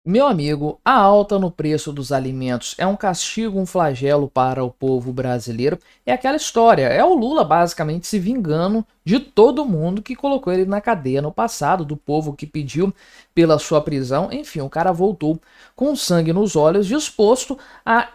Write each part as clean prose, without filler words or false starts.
Meu amigo, a alta no preço dos alimentos é um castigo, um flagelo para o povo brasileiro. É aquela história, é o Lula basicamente se vingando de todo mundo que colocou ele na cadeia no passado, do povo que pediu pela sua prisão. Enfim, o cara voltou com sangue nos olhos, disposto a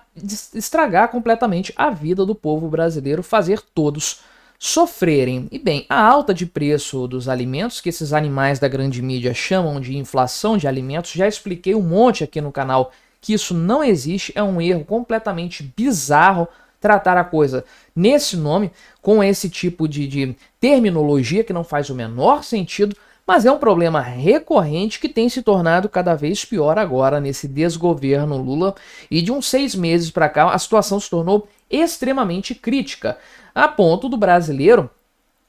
estragar completamente a vida do povo brasileiro, fazer todos sofrerem. E bem, a alta de preço dos alimentos, que esses animais da grande mídia chamam de inflação de alimentos, já expliquei um monte aqui no canal que isso não existe, é um erro completamente bizarro tratar a coisa nesse nome, com esse tipo de terminologia que não faz o menor sentido, mas é um problema recorrente que tem se tornado cada vez pior agora nesse desgoverno Lula, e de uns 6 meses para cá a situação se tornou extremamente crítica, a ponto do brasileiro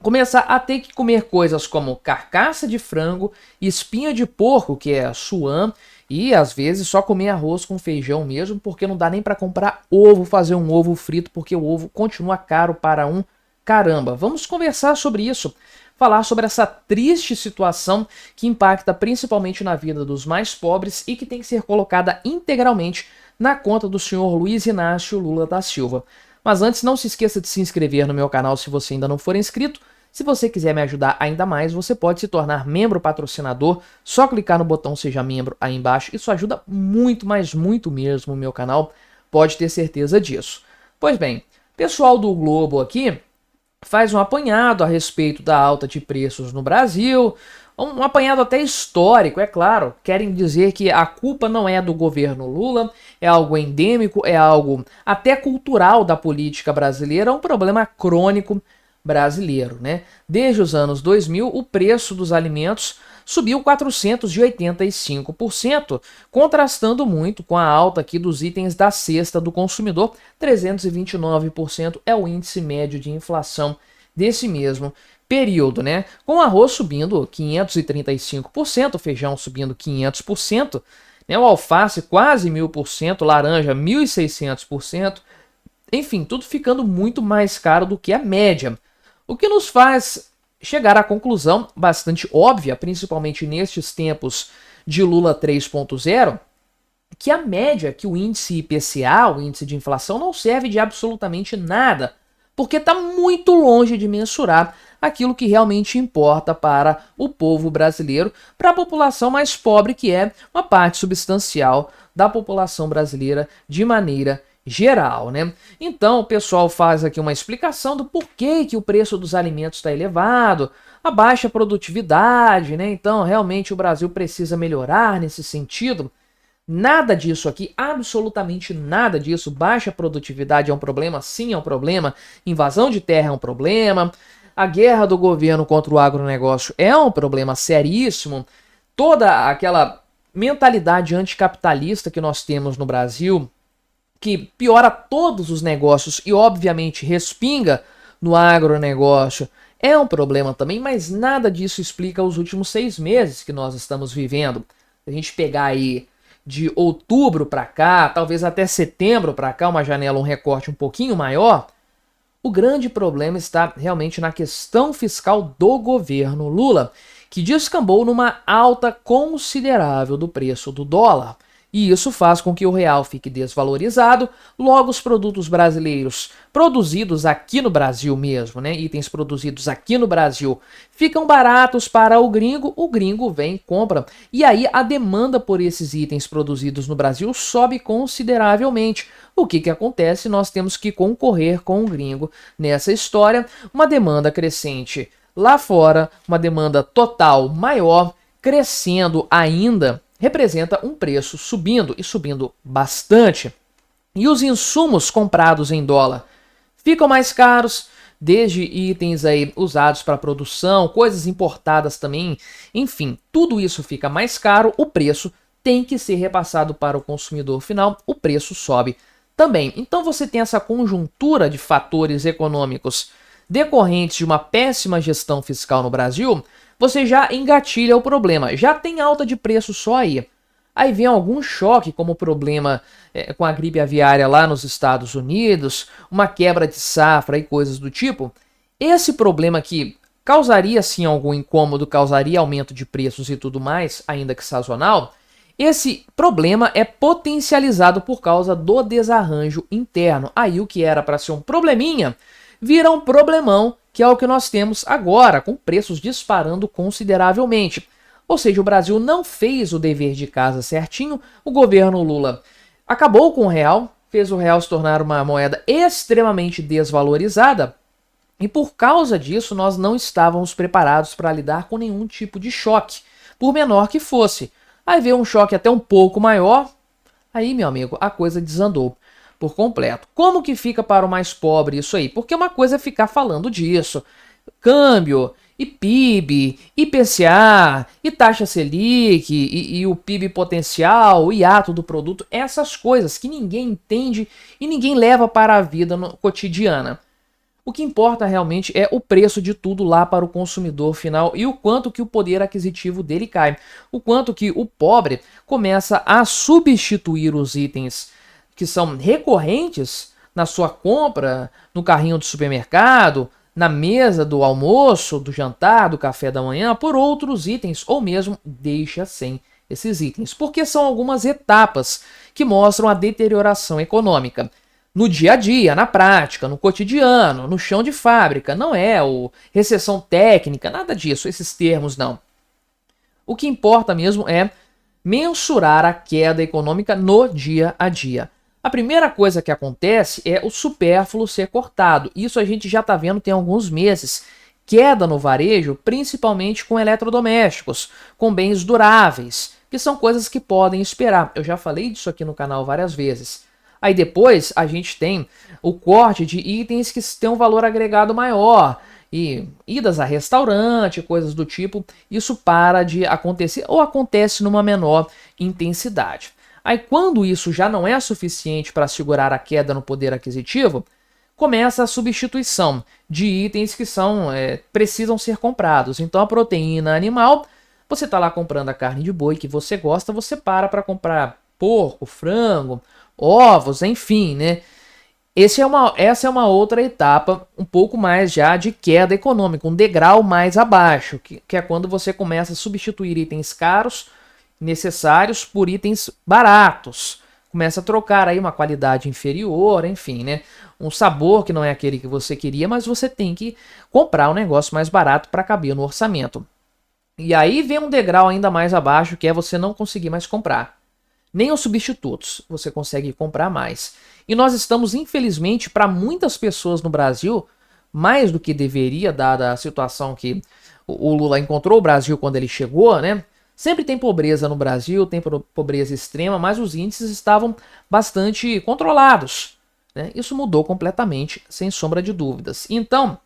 começar a ter que comer coisas como carcaça de frango, espinha de porco, que é suã, e às vezes só comer arroz com feijão mesmo, porque não dá nem para comprar ovo, fazer um ovo frito, porque o ovo continua caro para um caramba. Vamos conversar sobre isso, falar sobre essa triste situação que impacta principalmente na vida dos mais pobres e que tem que ser colocada integralmente na conta do senhor Luiz Inácio Lula da Silva. Mas antes, não se esqueça de se inscrever no meu canal se você ainda não for inscrito. Se você quiser me ajudar ainda mais, você pode se tornar membro patrocinador, só clicar no botão Seja Membro aí embaixo. Isso ajuda muito, mas muito mesmo o meu canal, pode ter certeza disso. Pois bem, pessoal do Globo aqui faz um apanhado a respeito da alta de preços no Brasil, um apanhado até histórico, é claro. Querem dizer que a culpa não é do governo Lula, é algo endêmico, é algo até cultural da política brasileira, é um problema crônico brasileiro, né? Desde os anos 2000, o preço dos alimentos subiu 485%, contrastando muito com a alta aqui dos itens da cesta do consumidor. 329% é o índice médio de inflação desse mesmo período, né? Com o arroz subindo 535%, o feijão subindo 500%, né? O alface quase 1000%, laranja 1600%, enfim, tudo ficando muito mais caro do que a média. O que nos faz chegar à conclusão bastante óbvia, principalmente nestes tempos de Lula 3.0, que a média, que o índice IPCA, o índice de inflação, não serve de absolutamente nada, porque está muito longe de mensurar aquilo que realmente importa para o povo brasileiro, para a população mais pobre, que é uma parte substancial da população brasileira de maneira geral, né? Então o pessoal faz aqui uma explicação do porquê que o preço dos alimentos está elevado, a baixa produtividade, né? Então realmente o Brasil precisa melhorar nesse sentido. Nada disso aqui, absolutamente nada disso. Baixa produtividade é um problema? Sim, é um problema. Invasão de terra é um problema. A guerra do governo contra o agronegócio é um problema seríssimo. Toda aquela mentalidade anticapitalista que nós temos no Brasil, que piora todos os negócios e obviamente respinga no agronegócio, é um problema também, mas nada disso explica os últimos 6 meses que nós estamos vivendo. Se a gente pegar aí de outubro para cá, talvez até setembro para cá, uma janela, um recorte um pouquinho maior, o grande problema está realmente na questão fiscal do governo Lula, que descambou numa alta considerável do preço do dólar. E isso faz com que o real fique desvalorizado, logo os produtos brasileiros produzidos aqui no Brasil mesmo, né, itens produzidos aqui no Brasil, ficam baratos para o gringo vem e compra. E aí a demanda por esses itens produzidos no Brasil sobe consideravelmente. O que acontece? Nós temos que concorrer com o gringo nessa história, uma demanda crescente lá fora, uma demanda total maior, crescendo ainda, representa um preço subindo e subindo bastante. E os insumos comprados em dólar ficam mais caros, desde itens aí usados para produção, coisas importadas também, enfim, tudo isso fica mais caro, o preço tem que ser repassado para o consumidor final, o preço sobe também. Então você tem essa conjuntura de fatores econômicos decorrentes de uma péssima gestão fiscal no Brasil, você já engatilha o problema. Já tem alta de preço só aí. Aí vem algum choque, como o problema com a gripe aviária lá nos Estados Unidos, uma quebra de safra e coisas do tipo. Esse problema que causaria sim algum incômodo, causaria aumento de preços e tudo mais, ainda que sazonal, Esse problema é potencializado por causa do desarranjo interno. Aí o que era para ser um probleminha vira um problemão, que é o que nós temos agora, com preços disparando consideravelmente. Ou seja, o Brasil não fez o dever de casa certinho, o governo Lula acabou com o real, fez o real se tornar uma moeda extremamente desvalorizada, e por causa disso nós não estávamos preparados para lidar com nenhum tipo de choque, por menor que fosse. Aí veio um choque até um pouco maior, aí, meu amigo, a coisa desandou por completo. Como que fica para o mais pobre isso aí? Porque uma coisa é ficar falando disso. Câmbio, e PIB, IPCA, e taxa Selic, e o PIB potencial, o hiato do produto, essas coisas que ninguém entende e ninguém leva para a vida cotidiana. O que importa realmente é o preço de tudo lá para o consumidor final e o quanto que o poder aquisitivo dele cai. O quanto que o pobre começa a substituir os itens que são recorrentes na sua compra, no carrinho do supermercado, na mesa do almoço, do jantar, do café da manhã, por outros itens, ou mesmo deixa sem esses itens. Porque são algumas etapas que mostram a deterioração econômica. No dia a dia, na prática, no cotidiano, no chão de fábrica, não é o recessão técnica, nada disso, esses termos não. O que importa mesmo é mensurar a queda econômica no dia a dia. A primeira coisa que acontece é o supérfluo ser cortado. Isso a gente já está vendo tem alguns meses. Queda no varejo, principalmente com eletrodomésticos, com bens duráveis, que são coisas que podem esperar. Eu já falei disso aqui no canal várias vezes. Aí depois a gente tem o corte de itens que têm um valor agregado maior. E idas a restaurante, coisas do tipo, isso para de acontecer ou acontece numa menor intensidade. Aí quando isso já não é suficiente para segurar a queda no poder aquisitivo, começa a substituição de itens que precisam ser comprados. Então a proteína animal, você está lá comprando a carne de boi que você gosta, você para comprar porco, frango, ovos, enfim, né? Essa é uma outra etapa, um pouco mais já de queda econômica, um degrau mais abaixo, que é quando você começa a substituir itens caros, necessários, por itens baratos. Começa a trocar aí uma qualidade inferior, enfim, né? Um sabor que não é aquele que você queria, mas você tem que comprar um negócio mais barato para caber no orçamento. E aí vem um degrau ainda mais abaixo, que é você não conseguir mais comprar. Nem os substitutos você consegue comprar mais. E nós estamos, infelizmente, para muitas pessoas no Brasil, mais do que deveria, dada a situação que o Lula encontrou o Brasil quando ele chegou, né? Sempre tem pobreza no Brasil, tem pobreza extrema, mas os índices estavam bastante controlados, né? Isso mudou completamente, sem sombra de dúvidas. Então,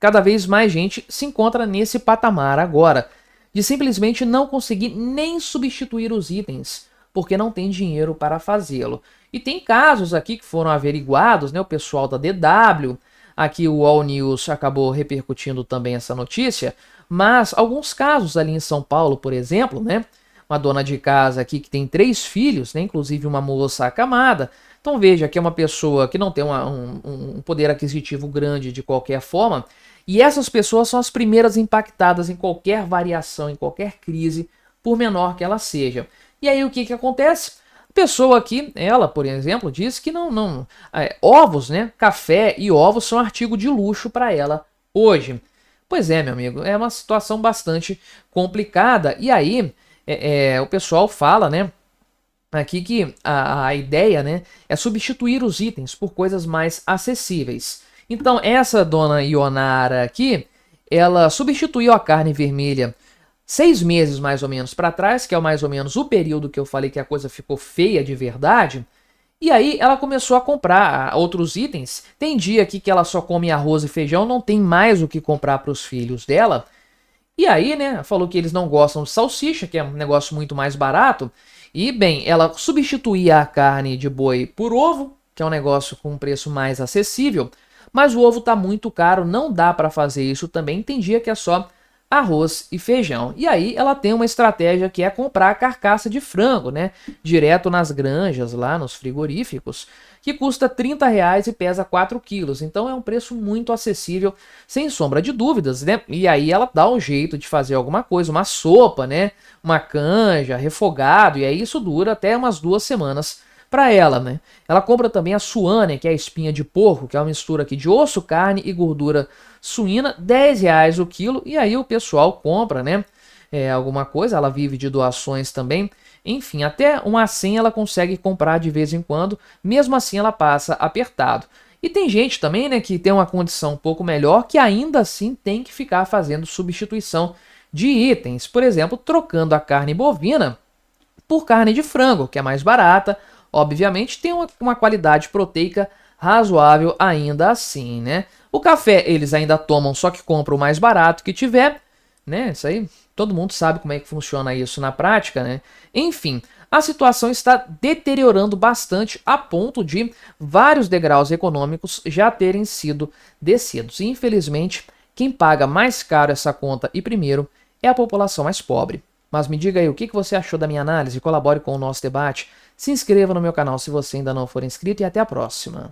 cada vez mais gente se encontra nesse patamar agora, de simplesmente não conseguir nem substituir os itens, porque não tem dinheiro para fazê-lo. E tem casos aqui que foram averiguados, né? O pessoal da DW, aqui o All News acabou repercutindo também essa notícia, mas alguns casos ali em São Paulo, por exemplo, né? Uma dona de casa aqui que tem 3 filhos, né? Inclusive uma moça acamada. Então veja que é uma pessoa que não tem um poder aquisitivo grande de qualquer forma, e essas pessoas são as primeiras impactadas em qualquer variação, em qualquer crise, por menor que ela seja. E aí o que acontece? A pessoa aqui, ela, por exemplo, diz que ovos, né? Café e ovos são artigo de luxo para ela hoje. Pois é, meu amigo, é uma situação bastante complicada. E aí o pessoal fala, né? Aqui que a ideia, né, é substituir os itens por coisas mais acessíveis. Então essa dona Ionara aqui, ela substituiu a carne vermelha 6 meses mais ou menos para trás, que é mais ou menos o período que eu falei que a coisa ficou feia de verdade. E aí ela começou a comprar outros itens. Tem dia aqui que ela só come arroz e feijão, não tem mais o que comprar para os filhos dela. E aí, né, falou que eles não gostam de salsicha, que é um negócio muito mais barato. E, bem, ela substituía a carne de boi por ovo, que é um negócio com um preço mais acessível. Mas o ovo está muito caro, não dá para fazer isso também. Tem dia que é só arroz e feijão. E aí ela tem uma estratégia que é comprar a carcaça de frango, né? Direto nas granjas, lá nos frigoríficos, que custa R$ 30 e pesa 4 quilos. Então é um preço muito acessível, sem sombra de dúvidas, né? E aí ela dá um jeito de fazer alguma coisa, uma sopa, né? Uma canja, refogado, e aí isso dura até umas 2 semanas para ela, né? Ela compra também a suânia, que é a espinha de porco, que é uma mistura aqui de osso, carne e gordura suína, R$ 10 o quilo, e aí o pessoal compra, né? Alguma coisa, ela vive de doações também. Enfim, até uma 100 ela consegue comprar de vez em quando, mesmo assim ela passa apertado. E tem gente também, né, que tem uma condição um pouco melhor, que ainda assim tem que ficar fazendo substituição de itens, por exemplo, trocando a carne bovina por carne de frango, que é mais barata, obviamente tem uma qualidade proteica razoável ainda assim, né? O café eles ainda tomam, só que compram o mais barato que tiver, né? Isso aí, todo mundo sabe como é que funciona isso na prática, né? Enfim, a situação está deteriorando bastante a ponto de vários degraus econômicos já terem sido descidos. E, infelizmente, quem paga mais caro essa conta e primeiro é a população mais pobre. Mas me diga aí o que você achou da minha análise, colabore com o nosso debate, se inscreva no meu canal se você ainda não for inscrito e até a próxima.